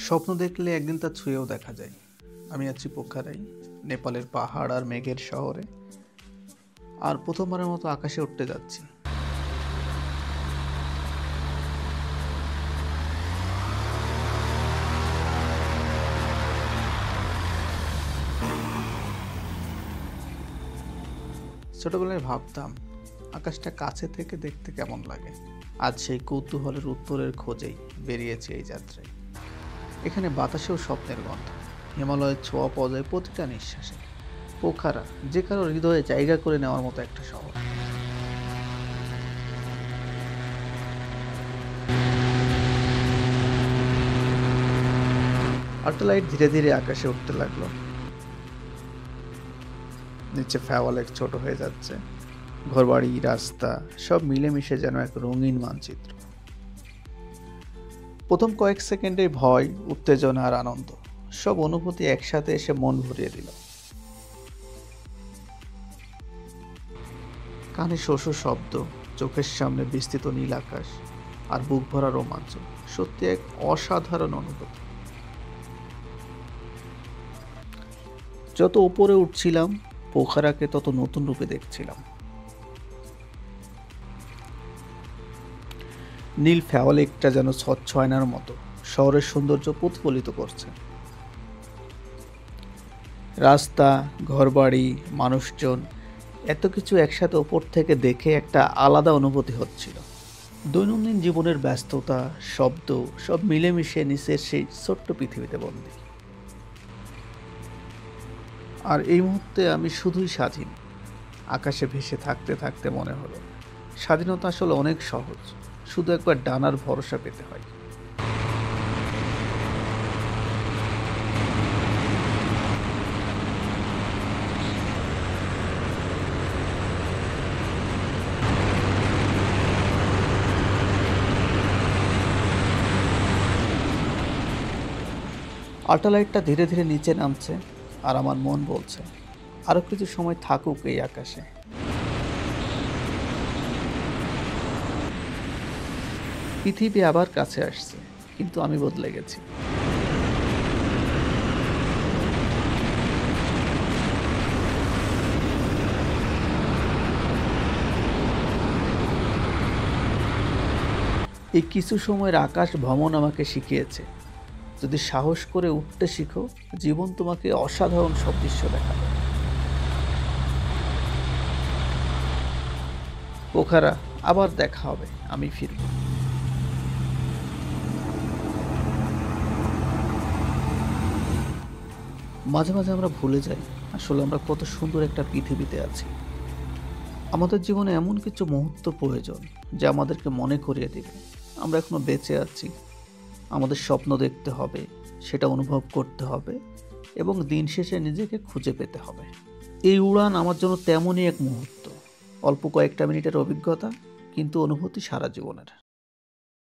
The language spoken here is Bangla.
স্বপ্ন দেখলে একদিন তা ছুঁয়েও দেখা যায়। আমি আছি পোখারায়, নেপালের পাহাড় আর মেঘের শহরে, আর প্রথমবারের মতো আকাশে উঠতে যাচ্ছি। ছোটবেলায় ভাবতাম আকাশটা কাছে থেকে দেখতে কেমন লাগে। আজ সেই কৌতূহলের উত্তরের খোঁজেই বেরিয়েছে এই যাত্রায়। এখানে বাতাসেও স্বপ্নের গন্ধ, হিমালয়ের ছোঁয়া পাওয়া যায় প্রতিটা নিঃশ্বাসে। পোখারা যে কারো হৃদয়ে জায়গা করে নেওয়ার মতো একটা শহর। আল্ট্রালাইট ধীরে ধীরে আকাশে উঠতে লাগলো, নিচে ফ্যাওয়ালেক ছোট হয়ে যাচ্ছে। ঘরবাড়ি, রাস্তা সব মিলেমিশে যেন এক রঙিন মানচিত্র। প্রথম কয়েক সেকেন্ডে ভয়, উত্তেজনা আর আনন্দ সব অনুভূতি একসাথে এসে মন ভরিয়ে দিল। কানে শোষ শব্দ, চোখের সামনে বিস্তৃত নীল আকাশ আর বুক ভরা রোমাঞ্চ, সত্যি এক অসাধারণ অনুভূতি। যত উপরে উঠছিলাম পোখারাকে তত নতুন রূপে দেখছিলাম। নীল ফ্যাওলেকটা যেন স্বচ্ছ আয়নার মতো শহরের সৌন্দর্য প্রতিফলিত করছে। রাস্তা, ঘরবাড়ি, মানুষজন এত কিছু একসাথে ওপর থেকে দেখে একটা আলাদা অনুভূতি হচ্ছিল। দৈনন্দিন জীবনের ব্যস্ততা, শব্দ সব মিলেমিশে নিচের সেই ছোট্ট পৃথিবীতে বন্দী। আর এই মুহূর্তে আমি শুধুই স্বাধীন। আকাশে ভেসে থাকতে থাকতে মনে হলো স্বাধীনতা আসলে অনেক সহজ, শুধু একবার ডানার ভরসা পেতে হয়। আল্ট্রালাইটটা ধীরে ধীরে নিচে নামছে, আর আমার মন বলছে আরো কিছু সময় থাকুক এই আকাশে। পৃথিবী আবার কাছে আসছে, কিন্তু আমি বদলে গেছি। এই কিছু সময়ের আকাশ ভ্রমণ আমাকে শিখিয়েছে, যদি সাহস করে উঠতে শিখো, জীবন তোমাকে অসাধারণ সব দৃশ্য দেখাবে। পোখারা, আবার দেখা হবে, আমি ফিরব। মাঝে মাঝে আমরা ভুলে যাই আসলে আমরা কত সুন্দর একটা পৃথিবীতে আছি। আমাদের জীবনে এমন কিছু মুহূর্ত প্রয়োজন যা আমাদেরকে মনে করিয়ে দেবে আমরা এখনো বেঁচে আছি। আমাদের স্বপ্ন দেখতে হবে, সেটা অনুভব করতে হবে, এবং দিন শেষে নিজেকে খুঁজে পেতে হবে। এই উড়ান আমার জন্য তেমনই এক মুহূর্ত, অল্প কয়েকটা মিনিটের অভিজ্ঞতা, কিন্তু অনুভূতি সারা জীবনের।